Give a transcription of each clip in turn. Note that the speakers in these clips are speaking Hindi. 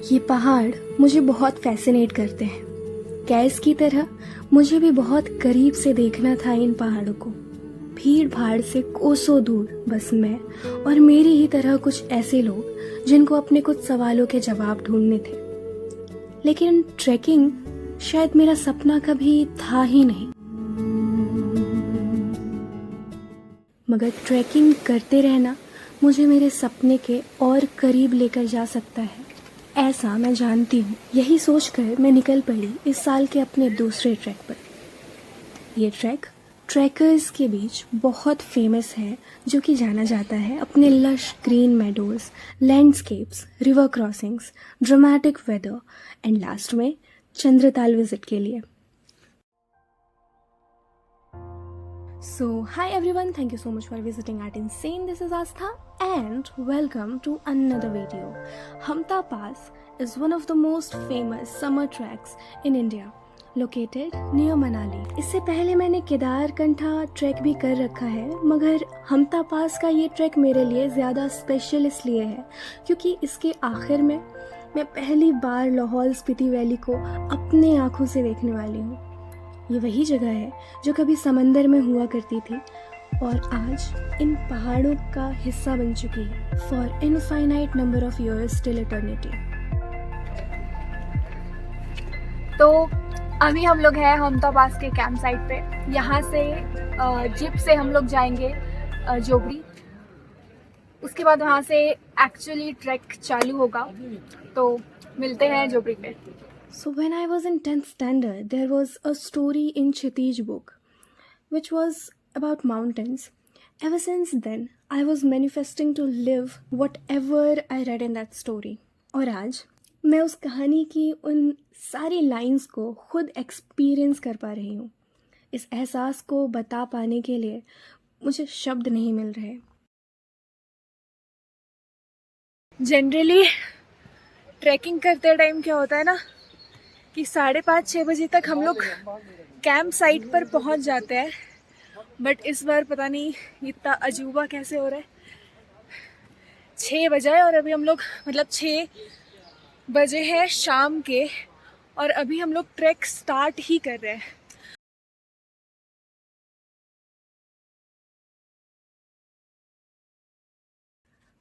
ये पहाड़ मुझे बहुत फैसिनेट करते हैं। गैस की तरह मुझे भी बहुत करीब से देखना था इन पहाड़ों को। भीड़ भाड़ से कोसों दूर बस मैं और मेरी ही तरह कुछ ऐसे लोग जिनको अपने कुछ सवालों के जवाब ढूंढने थे। लेकिन ट्रैकिंग शायद मेरा सपना कभी था ही नहीं। मगर ट्रैकिंग करते रहना मुझे मेरे सपने के और करीब लेकर जा सकता है, ऐसा मैं जानती हूँ। यही सोचकर मैं निकल पड़ी इस साल के अपने दूसरे ट्रैक पर। ये ट्रैक ट्रैकर्स के बीच बहुत फेमस है, जो कि जाना जाता है अपने lush green meadows, landscapes, river crossings, dramatic weather and last में चंद्रताल विजिट के लिए। So, hi everyone, thank you so much for visiting at Insane. This is Astha and welcome to another video. Hamta Pass is one of the most famous summer treks in India, located near Manali. इससे पहले मैंने केदारकंठा ट्रैक भी कर रखा है, मगर हमता पास का ये ट्रैक मेरे लिए ज़्यादा स्पेशल इसलिए है क्योंकि इसके आखिर में मैं पहली बार लाहौल स्पीति वैली को अपने आँखों से देखने वाली हूँ। ये वही जगह है जो कभी समंदर में हुआ करती थी और आज इन पहाड़ों का हिस्सा बन चुकी है for infinite number of years till eternity. तो अभी हम लोग हैं हमता पास के कैंप साइट पे। यहाँ से जिप से हम लोग जाएंगे जोबड़ी। उसके बाद वहाँ से एक्चुअली ट्रैक चालू होगा, तो मिलते हैं जोबड़ी पे। So when I was in 10th standard, there was a story in Kshitij book, which was about mountains. Ever since then, I was manifesting to live whatever I read in that story. और आज मैं उस कहानी की उन सारी लाइंस को खुद एक्सपीरियंस कर पा रही हूँ। इस एहसास को बता पाने के लिए मुझे शब्द नहीं मिल रहे। जनरली ट्रैकिंग करते टाइम क्या होता है ना कि 5:30-6 बजे तक हम लोग कैंप साइट पर पहुंच जाते हैं, बट इस बार पता नहीं इतना अजूबा कैसे हो रहा है। 6 बजे और अभी हम लोग 6 बजे हैं शाम के और अभी हम लोग ट्रैक स्टार्ट ही कर रहे हैं।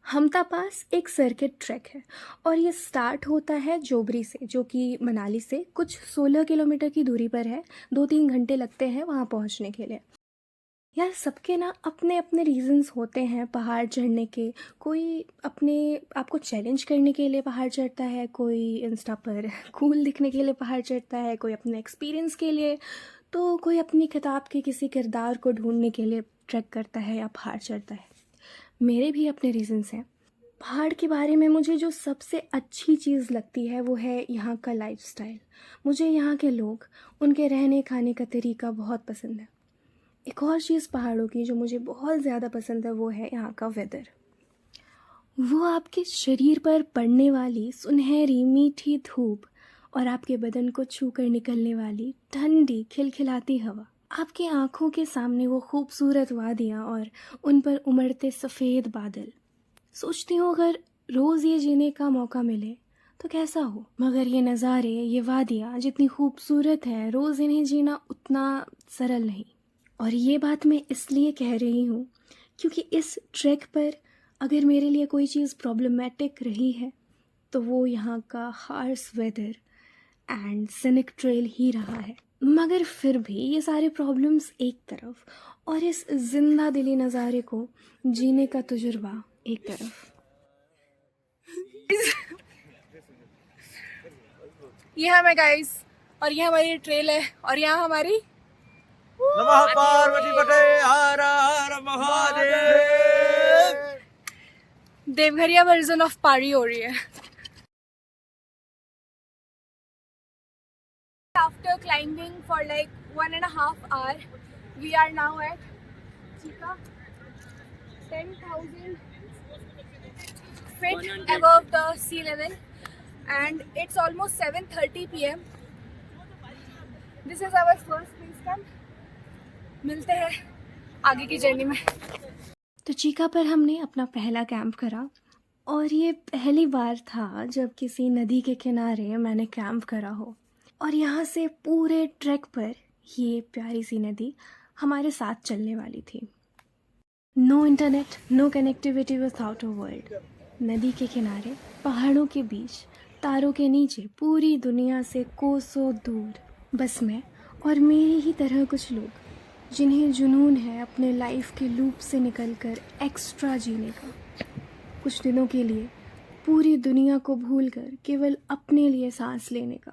हमता पास एक सर्किट ट्रैक है और ये स्टार्ट होता है जोबरी से, जो कि मनाली से कुछ 16 किलोमीटर की दूरी पर है। 2-3 घंटे लगते हैं वहाँ पहुँचने के लिए। यार, सबके ना अपने अपने रीजंस होते हैं पहाड़ चढ़ने के। कोई अपने आप को चैलेंज करने के लिए पहाड़ चढ़ता है, कोई इंस्टा पर कूल दिखने के लिए पहाड़ चढ़ता है, कोई अपने एक्सपीरियंस के लिए, तो कोई अपनी किताब के किसी किरदार को ढूंढने के लिए ट्रैक करता है या पहाड़ चढ़ता है। मेरे भी अपने रीजंस हैं। पहाड़ के बारे में मुझे जो सबसे अच्छी चीज़ लगती है वो है यहाँ का लाइफस्टाइल। मुझे यहाँ के लोग, उनके रहने खाने का तरीका बहुत पसंद है। एक और चीज़ पहाड़ों की जो मुझे बहुत ज़्यादा पसंद है वो है यहाँ का वेदर। वो आपके शरीर पर पड़ने वाली सुनहरी मीठी धूप और आपके बदन को छू कर निकलने वाली ठंडी खिलखिलाती हवा, आपकी आँखों के सामने वो खूबसूरत वादियाँ और उन पर उमड़ते सफ़ेद बादल। सोचती हूँ अगर रोज़ ये जीने का मौका मिले तो कैसा हो। मगर ये नज़ारे, ये वादियाँ जितनी खूबसूरत हैं, रोज़ इन्हें जीना उतना सरल नहीं। और ये बात मैं इसलिए कह रही हूँ क्योंकि इस ट्रैक पर अगर मेरे लिए कोई चीज़ प्रॉब्लमेटिक रही है तो वो यहाँ का harsh weather and scenic trail ही रहा है। मगर फिर भी ये सारे प्रॉब्लम्स एक तरफ और इस जिंदा दिली नज़ारे को जीने का तजुर्बा एक तरफ। ये हमें गाइस, और ये हमारी ट्रेल है और यहाँ हमारी नमः पार्वती पते हर हर महादेव देवघरिया वर्जन ऑफ पारी हो रही है। After climbing for like 1.5 hours, we are now at Chika, 10,000 feet above the sea level, and it's almost 7:30 p.m. This is our first base camp. मिलते हैं आगे की जर्नी में। तो चीका पर हमने अपना पहला कैंप करा और ये पहली बार था जब किसी नदी के किनारे मैंने कैंप करा हो और यहाँ से पूरे ट्रैक पर ये प्यारी सी नदी हमारे साथ चलने वाली थी। No internet, no connectivity with outer world. नदी के किनारे, पहाड़ों के बीच, तारों के नीचे, पूरी दुनिया से कोसों दूर बस मैं और मेरी ही तरह कुछ लोग जिन्हें जुनून है अपने लाइफ के लूप से निकलकर एक्स्ट्रा जीने का। कुछ दिनों के लिए पूरी दुनिया को भूलकर केवल अपने लिए सांस लेने का,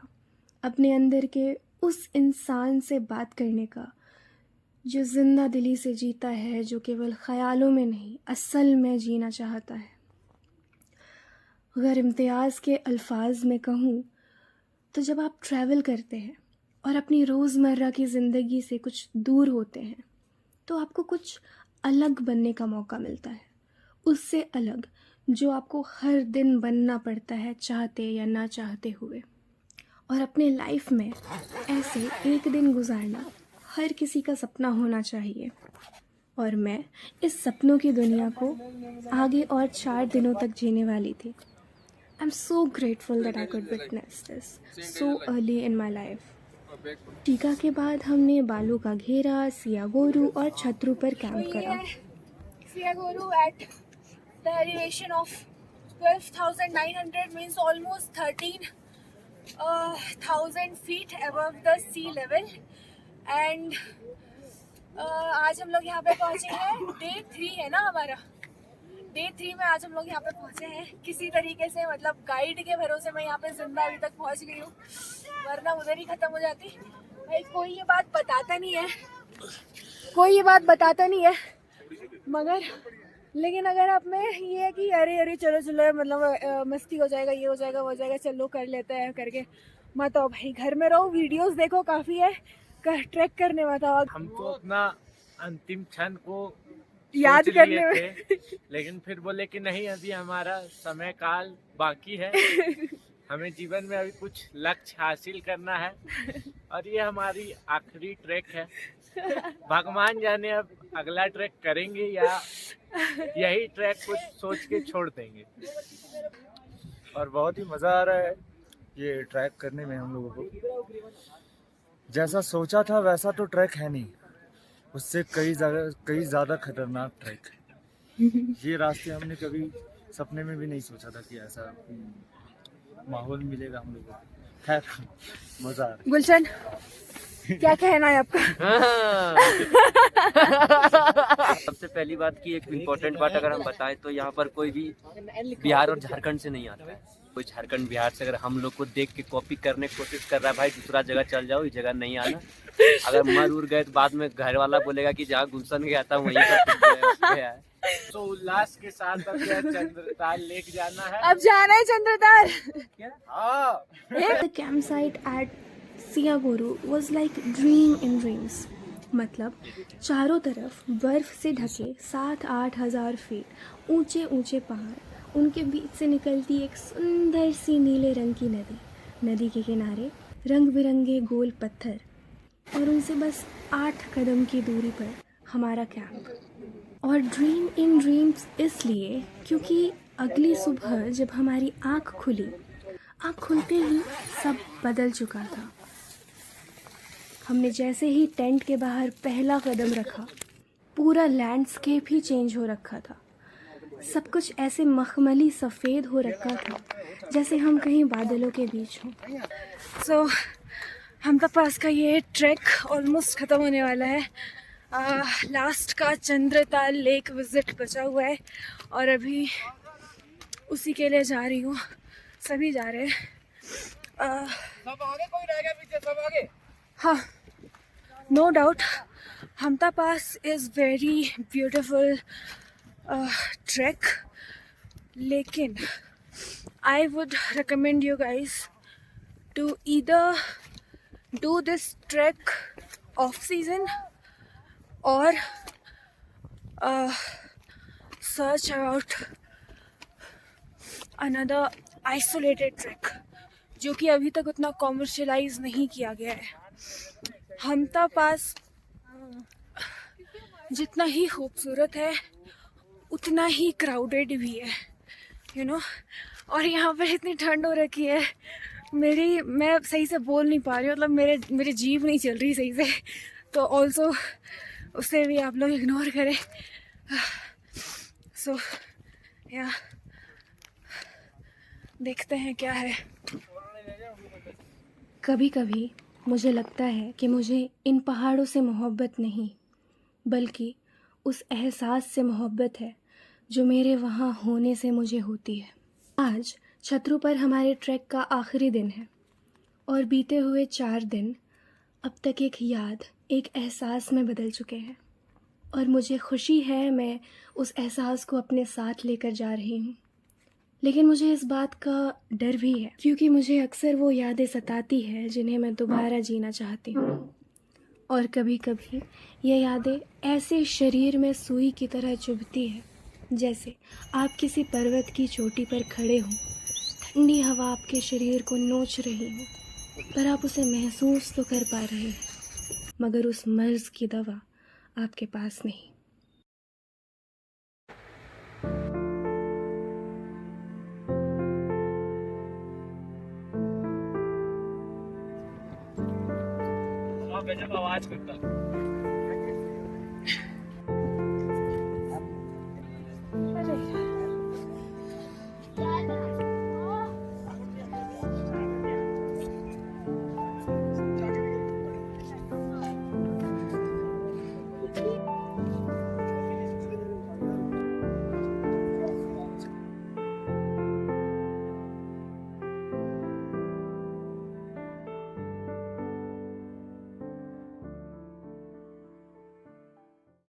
अपने अंदर के उस इंसान से बात करने का जो जिंदा दिली से जीता है, जो केवल ख़यालों में नहीं असल में जीना चाहता है। अगर इम्तियाज़ के अल्फाज में कहूँ तो जब आप ट्रैवल करते हैं और अपनी रोज़मर्रा की ज़िंदगी से कुछ दूर होते हैं तो आपको कुछ अलग बनने का मौका मिलता है, उससे अलग जो आपको हर दिन बनना पड़ता है, चाहते या ना चाहते हुए। और अपने लाइफ में ऐसे एक दिन गुजारना हर किसी का सपना होना चाहिए। और मैं इस सपनों की दुनिया को आगे और 4 दिनों तक जीने वाली थी। I am so grateful that I could witness this so early in my life. टीका के बाद हमने बालू का घेरा, सियागोरू और छतरू पर कैंप करा। Siaguru at the elevation of 12,900 means almost 13,000 feet above the sea level. And आज हम लोग यहाँ पे पहुँचे हैं। डे 3 है ना हमारा। डे 3 में आज हम लोग यहाँ पे पहुँचे हैं किसी तरीके से, मतलब गाइड के भरोसे मैं यहाँ पे जिंदा अभी तक पहुँच गई हूँ, वरना उधर ही ख़त्म हो जाती। भाई कोई ये बात बताता नहीं है, कोई ये बात बताता नहीं है, मगर लेकिन अगर आप में ये है कि अरे चलो मतलब मस्ती हो जाएगा, ये हो जाएगा, वो हो जाएगा, चलो कर लेते हैं करके मत आओ भाई। घर में रहो, वीडियोस देखो, काफ़ी है, ट्रैक करने मत आओ। हम तो अपना अंतिम क्षण को याद सोच करने लिए में थे, लेकिन फिर बोले कि नहीं, अभी हमारा समय काल बाकी है, हमें जीवन में अभी कुछ लक्ष्य हासिल करना है और ये हमारी आखिरी ट्रैक है। भगवान जाने अब अगला ट्रैक करेंगे या यही ट्रैक कुछ सोच के छोड़ देंगे। और बहुत ही मज़ा आ रहा है ये ट्रैक करने में हम लोगों को। जैसा सोचा था वैसा तो ट्रैक है नहीं, उससे कई ज़्यादा खतरनाक ट्रैक है। ये रास्ते हमने कभी सपने में भी नहीं सोचा था कि ऐसा माहौल मिलेगा हम लोगों को। खैर मज़ा आ रहा है। गुलशन क्या कहना है आपका? सबसे पहली बात की एक इम्पोर्टेंट बात अगर हम बताएं तो यहाँ पर कोई भी बिहार और झारखंड से नहीं आता है। कोई झारखंड बिहार से अगर हम लोग को देख के कॉपी करने की कोशिश कर रहा है, भाई दूसरा जगह चल जाओ, इस जगह नहीं आना। अगर मर उड़ गए तो बाद में घर वाला बोलेगा कि जहाँ गुलशन गया था वहीं पर गया है। तो उल्लास के साथ अब यह चंद्रताल लेक जाना है। अब जाना है चंद्रताल। हाँ, The campsite at सियागोरू was like dream in dreams। मतलब चारों तरफ बर्फ़ से ढके 7-8 हज़ार फीट ऊंचे ऊंचे पहाड़, उनके बीच से निकलती एक सुंदर सी नीले रंग की नदी, नदी के किनारे रंग बिरंगे गोल पत्थर और उनसे बस 8 कदम की दूरी पर हमारा कैंप। और ड्रीम इन ड्रीम्स इसलिए क्योंकि अगली सुबह जब हमारी आँख खुली, आँख खुलते ही सब बदल चुका था। हमने जैसे ही टेंट के बाहर पहला कदम रखा, पूरा लैंडस्केप ही चेंज हो रखा था। सब कुछ ऐसे मखमली सफ़ेद हो रखा था जैसे हम कहीं बादलों के बीच हों। सो हमदा पास का ये ट्रैक ऑलमोस्ट ख़त्म होने वाला है। लास्ट का चंद्रताल लेक विज़िट बचा हुआ है और अभी उसी के लिए जा रही हूँ। सभी जा रहे हैं। सब आगे, कोई रह गया पीछे, सब आगे। हाँ, no doubt Hamta pass is very beautiful track, लेकिन I would recommend you guys to either do this trek off season or search out another isolated trek जो कि अभी तक उतना कॉमर्शलाइज नहीं किया गया है। हमदा पास जितना ही खूबसूरत है उतना ही क्राउडेड भी है। You know. और यहाँ पर इतनी ठंड हो रखी है, मैं सही से बोल नहीं पा रही हूँ, मतलब मेरी जीभ नहीं चल रही सही से, तो ऑल्सो उसे भी आप लोग इग्नोर करें। सो या देखते हैं क्या है। कभी कभी मुझे लगता है कि मुझे इन पहाड़ों से मोहब्बत नहीं, बल्कि उस एहसास से मोहब्बत है जो मेरे वहाँ होने से मुझे होती है। आज छतरू पर हमारे ट्रैक का आखिरी दिन है और बीते हुए 4 दिन अब तक एक याद, एक एहसास में बदल चुके हैं, और मुझे खुशी है मैं उस एहसास को अपने साथ लेकर जा रही हूँ। लेकिन मुझे इस बात का डर भी है, क्योंकि मुझे अक्सर वो यादें सताती है जिन्हें मैं दोबारा जीना चाहती हूँ। और कभी कभी ये यादें ऐसे शरीर में सुई की तरह चुभती है, जैसे आप किसी पर्वत की चोटी पर खड़े हों, ठंडी हवा आपके शरीर को नोच रही हो, पर आप उसे महसूस तो कर पा रहे हैं, मगर उस मर्ज की दवा आपके पास नहीं। गजब आवाज करता